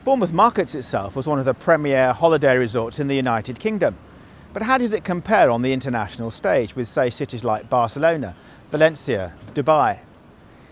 Bournemouth markets itself as one of the premier holiday resorts in the United Kingdom. But how does it compare on the international stage with, say, cities like Barcelona, Valencia, Dubai?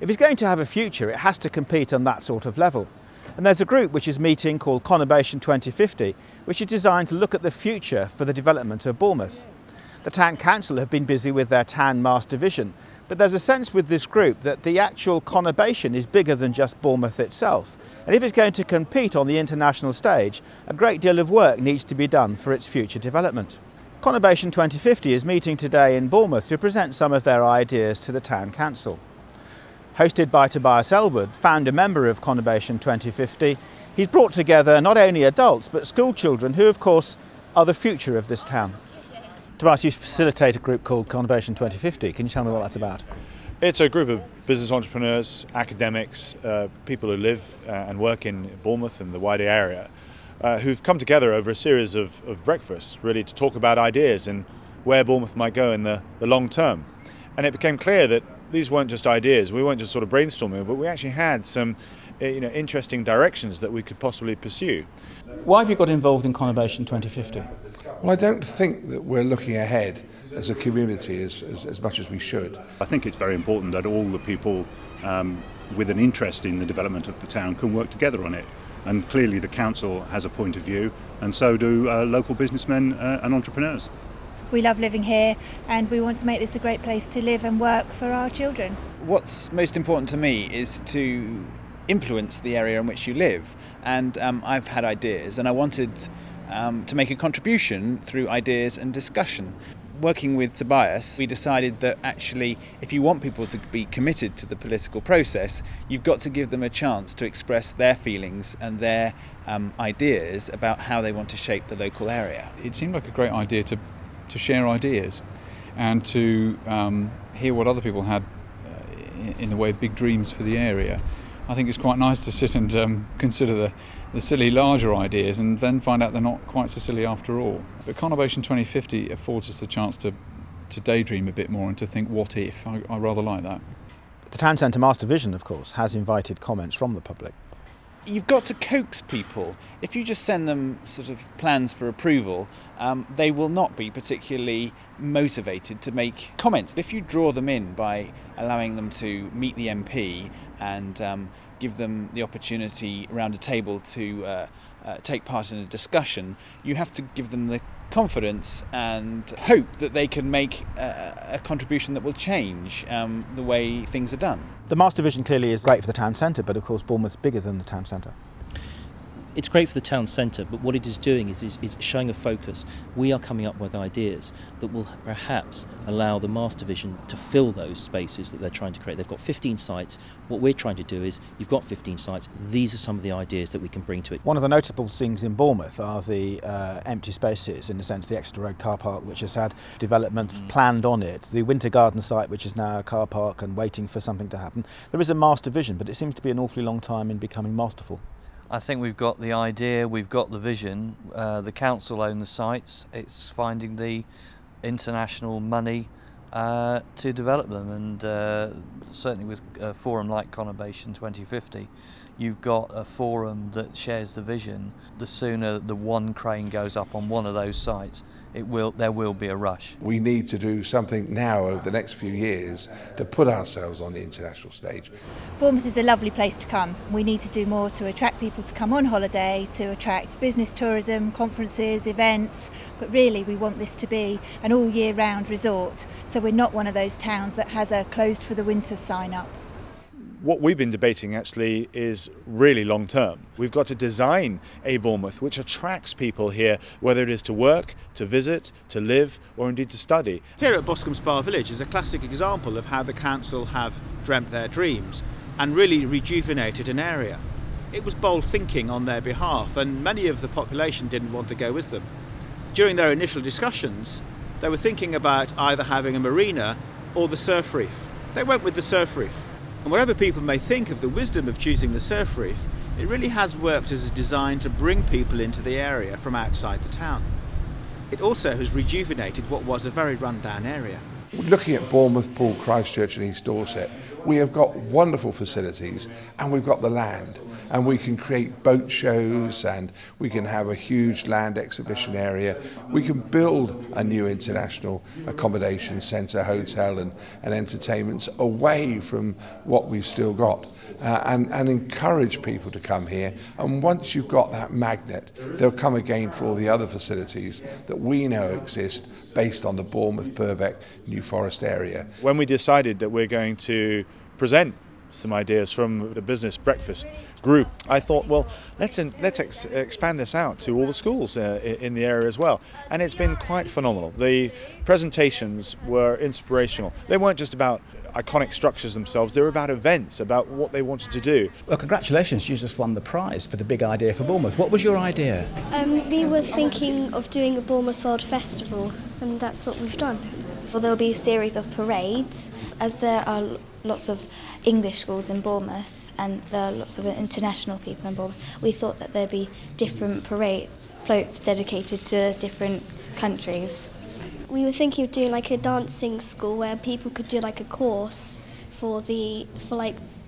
If it's going to have a future, it has to compete on that sort of level. And there's a group which is meeting called Conurbation 2050, which is designed to look at the future for the development of Bournemouth. The Town Council have been busy with their town master vision, but there's a sense with this group that the actual conurbation is bigger than just Bournemouth itself. And if it's going to compete on the international stage, a great deal of work needs to be done for its future development. Conurbation 2050 is meeting today in Bournemouth to present some of their ideas to the Town Council. Hosted by Tobias Ellwood, founder member of Conurbation 2050, he's brought together not only adults but school children who, of course, are the future of this town. Tobias, you facilitate a group called Conurbation 2050. Can you tell me what that's about? It's a group of business entrepreneurs, academics, people who live and work in Bournemouth and the wider area, who've come together over a series of breakfasts, really to talk about ideas and where Bournemouth might go in the long term. And it became clear that these weren't just ideas, we weren't just sort of brainstorming, but we actually had some interesting directions that we could possibly pursue. Why have you got involved in Conurbation 2050? Well, I don't think that we're looking ahead as a community as much as we should. I think it's very important that all the people with an interest in the development of the town can work together on it. And clearly the council has a point of view, and so do local businessmen and entrepreneurs. We love living here and we want to make this a great place to live and work for our children. What's most important to me is to influence the area in which you live, and I've had ideas and I wanted to make a contribution through ideas and discussion. Working with Tobias, we decided that actually if you want people to be committed to the political process, you've got to give them a chance to express their feelings and their ideas about how they want to shape the local area. It seemed like a great idea to share ideas and to hear what other people had in the way of big dreams for the area. I think it's quite nice to sit and consider the silly larger ideas and then find out they're not quite so silly after all. But Conurbation 2050 affords us the chance to daydream a bit more and to think what if. I rather like that. The Town Centre Master Vision, of course, has invited comments from the public. You've got to coax people. If you just send them sort of plans for approval, they will not be particularly motivated to make comments. If you draw them in by allowing them to meet the MP and give them the opportunity around a table to take part in a discussion, you have to give them the confidence and hope that they can make a contribution that will change the way things are done. The Master Vision clearly is great for the town centre, but of course Bournemouth's bigger than the town centre. It's great for the town centre, but what it is doing is showing a focus. We are coming up with ideas that will perhaps allow the Master Vision to fill those spaces that they're trying to create. They've got 15 sites. What we're trying to do is, you've got 15 sites, these are some of the ideas that we can bring to it. One of the notable things in Bournemouth are the empty spaces, in a sense the Exeter Road car park, which has had development planned on it, the Winter Garden site, which is now a car park and waiting for something to happen. There is a Master Vision, but it seems to be an awfully long time in becoming masterful. I think we've got the idea, we've got the vision, the council own the sites, it's finding the international money to develop them, and certainly with a forum like Conurbation 2050, you've got a forum that shares the vision. The sooner the one crane goes up on one of those sites, there will be a rush. We need to do something now over the next few years to put ourselves on the international stage. Bournemouth is a lovely place to come. We need to do more to attract people to come on holiday, to attract business tourism, conferences, events, but really we want this to be an all year round resort, so we're not one of those towns that has a closed for the winter sign up. What we've been debating actually is really long term. We've got to design a Bournemouth which attracts people here, whether it is to work, to visit, to live, or indeed to study. Here at Boscombe Spa Village is a classic example of how the council have dreamt their dreams and really rejuvenated an area. It was bold thinking on their behalf, and many of the population didn't want to go with them. During their initial discussions, they were thinking about either having a marina or the surf reef. They went with the surf reef. And whatever people may think of the wisdom of choosing the surf reef, it really has worked as a design to bring people into the area from outside the town. It also has rejuvenated what was a very run-down area. Looking at Bournemouth, Poole, Christchurch and East Dorset, We have got wonderful facilities and we've got the land, and we can create boat shows and we can have a huge land exhibition area. We can build a new international accommodation centre, hotel and entertainments away from what we've still got, and encourage people to come here. And once you've got that magnet, they'll come again for all the other facilities that we know exist based on the Bournemouth, Purbeck, New Forest area. When we decided that we're going to present some ideas from the business breakfast group, I thought, well, let's expand this out to all the schools in the area as well. And it's been quite phenomenal. The presentations were inspirational. They weren't just about iconic structures themselves, they were about events, about what they wanted to do. Well, congratulations, you just won the prize for the big idea for Bournemouth. What was your idea? We were thinking of doing a Bournemouth World Festival, and that's what we've done. Well, there'll be a series of parades, as there are lots of English schools in Bournemouth and there are lots of international people in Bournemouth. We thought that there'd be different parades, floats dedicated to different countries. We were thinking of doing like a dancing school where people could do like a course to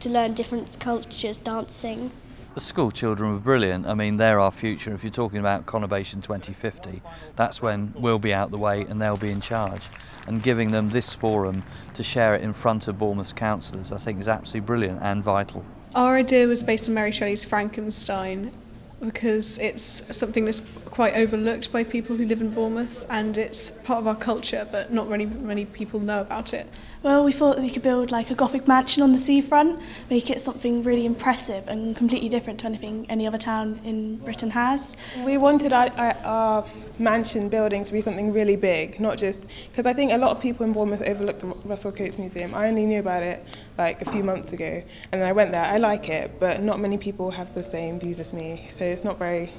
learn different cultures dancing. The school children were brilliant. I mean, they're our future. If you're talking about Conurbation 2050, that's when we'll be out the way and they'll be in charge. And giving them this forum to share it in front of Bournemouth councillors, I think is absolutely brilliant and vital. Our idea was based on Mary Shelley's Frankenstein, because it's something that's quite overlooked by people who live in Bournemouth, and it's part of our culture, but not really many people know about it. Well, we thought that we could build like a Gothic mansion on the seafront, make it something really impressive and completely different to anything any other town in Britain has. We wanted our mansion building to be something really big, not just because I think a lot of people in Bournemouth overlook the Russell Coates Museum. I only knew about it like a few months ago, and then I went there. I like it, but not many people have the same views as me, so it's not very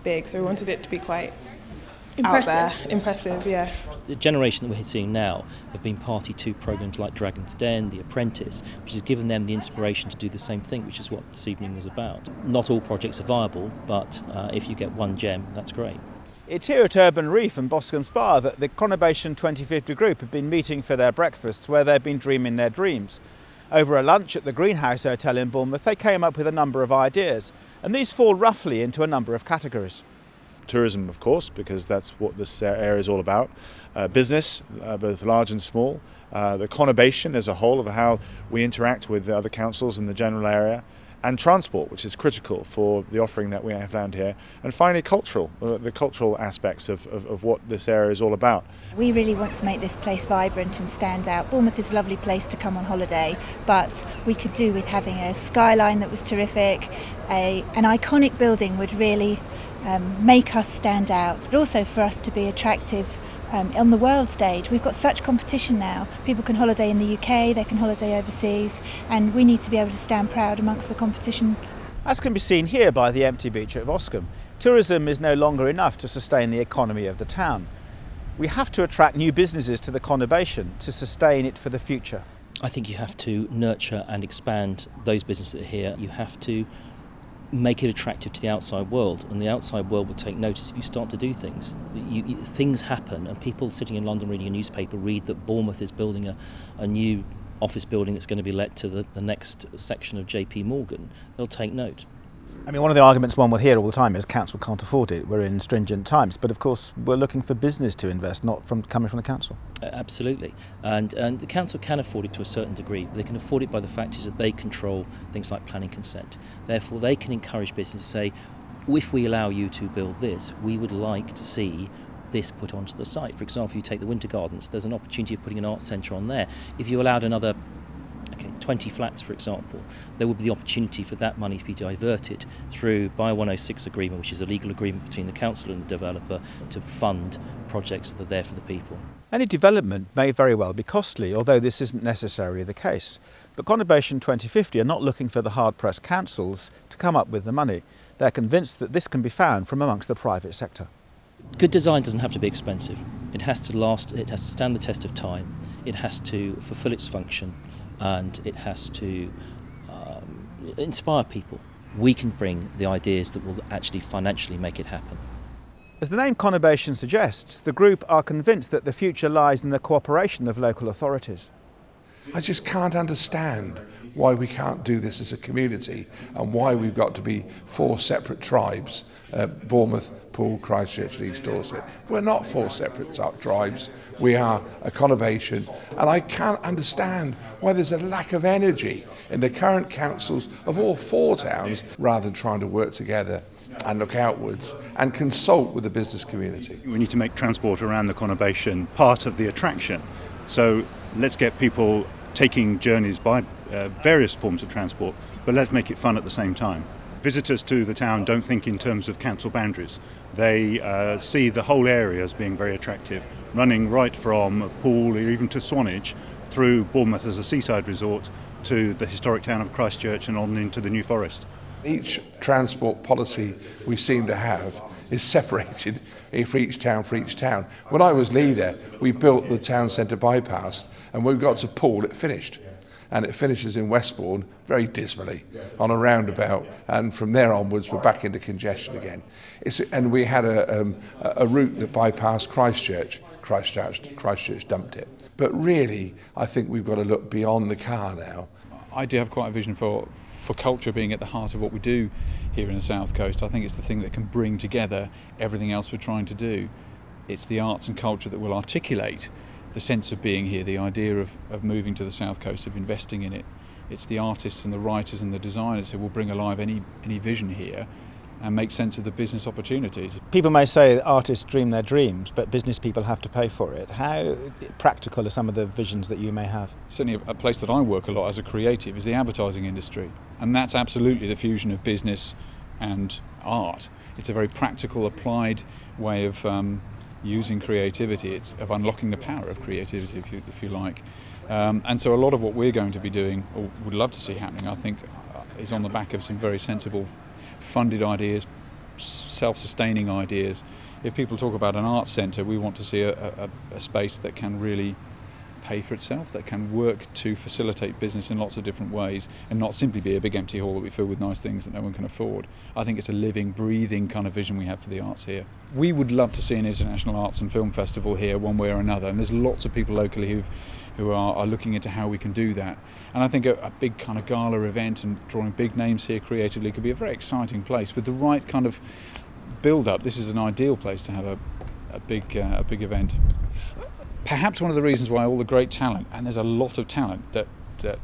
big. So we wanted it to be quite impressive. Out there. Impressive, yeah. The generation that we're seeing now have been party to programmes like Dragon's Den, The Apprentice, which has given them the inspiration to do the same thing, which is what this evening was about. Not all projects are viable, but if you get one gem, that's great. It's here at Urban Reef and Boscombe Spa that the Conurbation 2050 group have been meeting for their breakfasts, where they've been dreaming their dreams. Over a lunch at the Greenhouse Hotel in Bournemouth, they came up with a number of ideas, and these fall roughly into a number of categories. Tourism, of course, because that's what this area is all about. Business, both large and small. The conurbation as a whole of how we interact with the other councils in the general area. And transport, which is critical for the offering that we have down here. And finally, cultural, the cultural aspects of what this area is all about. We really want to make this place vibrant and stand out. Bournemouth is a lovely place to come on holiday, but we could do with having a skyline that was terrific. An iconic building would really make us stand out, but also for us to be attractive on the world stage. We've got such competition now. People can holiday in the UK, they can holiday overseas, and we need to be able to stand proud amongst the competition. As can be seen here by the empty beach at Boscombe, tourism is no longer enough to sustain the economy of the town. We have to attract new businesses to the conurbation to sustain it for the future. I think you have to nurture and expand those businesses that are here. You have to make it attractive to the outside world, and the outside world will take notice if you start to do things. Things happen, and people sitting in London reading a newspaper read that Bournemouth is building a new office building that's going to be let to the next section of JP Morgan. They'll take note. I mean, one of the arguments one will hear all the time is council can't afford it, we're in stringent times, but of course we're looking for business to invest, not coming from the council. Absolutely, and the council can afford it to a certain degree, but they can afford it by the fact is that they control things like planning consent. Therefore they can encourage business to say, if we allow you to build this, we would like to see this put onto the site. For example, if you take the Winter Gardens, there's an opportunity of putting an arts centre on there. If you allowed another 20 flats, for example, there would be the opportunity for that money to be diverted through by a 106 agreement, which is a legal agreement between the council and the developer to fund projects that are there for the people. Any development may very well be costly, although this isn't necessarily the case. But Conurbation 2050 are not looking for the hard-pressed councils to come up with the money. They're convinced that this can be found from amongst the private sector. Good design doesn't have to be expensive. It has to last, it has to stand the test of time, it has to fulfil its function, and it has to inspire people. We can bring the ideas that will actually financially make it happen. As the name Conurbation suggests, the group are convinced that the future lies in the cooperation of local authorities. I just can't understand why we can't do this as a community and why we've got to be 4 separate tribes, Bournemouth, Poole, Christchurch and East Dorset. We're not 4 separate tribes, we are a conurbation, and I can't understand why there's a lack of energy in the current councils of all 4 towns rather than trying to work together and look outwards and consult with the business community. We need to make transport around the conurbation part of the attraction. So let's get people taking journeys by various forms of transport, but let's make it fun at the same time. Visitors to the town don't think in terms of council boundaries. They see the whole area as being very attractive, running right from Poole or even to Swanage, through Bournemouth as a seaside resort, to the historic town of Christchurch and on into the New Forest. Each transport policy we seem to have is separated for each town. When I was leader, we built the town centre bypass, and when we got to Poole, it finished. And it finishes in Westbourne very dismally on a roundabout, and from there onwards we're back into congestion again. And we had a route that bypassed Christchurch. Christchurch dumped it. But really, I think we've got to look beyond the car now. I do have quite a vision for culture being at the heart of what we do here in the South Coast. I think it's the thing that can bring together everything else we're trying to do. It's the arts and culture that will articulate the sense of being here, the idea of moving to the South Coast, of investing in it. It's the artists and the writers and the designers who will bring alive any vision here and make sense of the business opportunities. People may say that artists dream their dreams, but business people have to pay for it. How practical are some of the visions that you may have? Certainly a place that I work a lot as a creative is the advertising industry, and that's absolutely the fusion of business and art. It's a very practical, applied way of using creativity. It's of unlocking the power of creativity, if you like. And so a lot of what we're going to be doing, or would love to see happening, I think, is on the back of some very sensible funded ideas, self-sustaining ideas. If people talk about an arts centre, we want to see a space that can really pay for itself, that can work to facilitate business in lots of different ways and not simply be a big empty hall that we fill with nice things that no one can afford. I think it's a living, breathing kind of vision we have for the arts here. We would love to see an international arts and film festival here one way or another, and there's lots of people locally who are looking into how we can do that. And I think a big kind of gala event and drawing big names here creatively could be a very exciting place with the right kind of build-up. This is an ideal place to have a big event. Perhaps one of the reasons why all the great talent, and there's a lot of talent that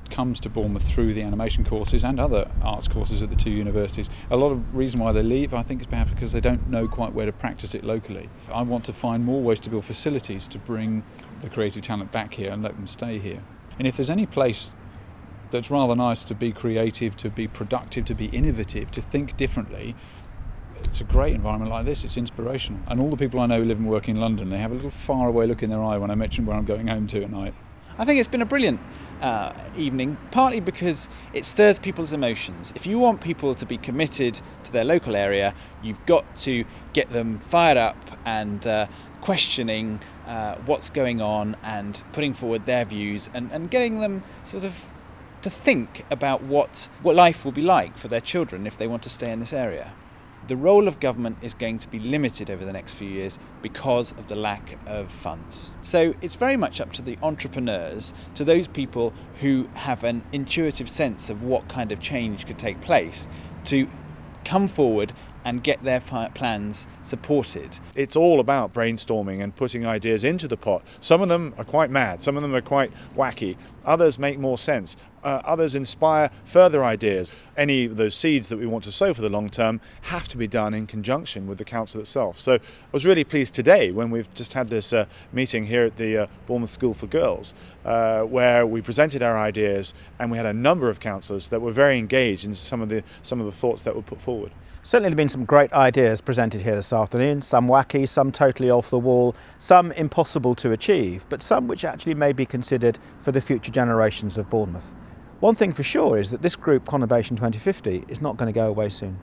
comes to Bournemouth through the animation courses and other arts courses at the 2 universities, a lot of reason why they leave, I think, is perhaps because they don't know quite where to practice it locally. I want to find more ways to build facilities to bring the creative talent back here and let them stay here. And if there's any place that's rather nice to be creative, to be productive, to be innovative, to think differently, it's a great environment like this. It's inspirational. And all the people I know who live and work in London, they have a little faraway look in their eye when I mention where I'm going home to at night. I think it's been a brilliant evening, partly because it stirs people's emotions. If you want people to be committed to their local area, you've got to get them fired up and questioning what's going on and putting forward their views and getting them sort of to think about what life will be like for their children if they want to stay in this area. The role of government is going to be limited over the next few years because of the lack of funds. So it's very much up to the entrepreneurs, to those people who have an intuitive sense of what kind of change could take place, to come forward and get their plans supported. It's all about brainstorming and putting ideas into the pot. Some of them are quite mad, some of them are quite wacky, others make more sense, others inspire further ideas. Any of those seeds that we want to sow for the long term have to be done in conjunction with the council itself. So I was really pleased today when we've just had this meeting here at the Bournemouth School for Girls, where we presented our ideas and we had a number of councillors that were very engaged in some of the thoughts that were put forward. Certainly there have been some great ideas presented here this afternoon, some wacky, some totally off the wall, some impossible to achieve, but some which actually may be considered for the future generations of Bournemouth. One thing for sure is that this group, Conurbation 2050, is not going to go away soon.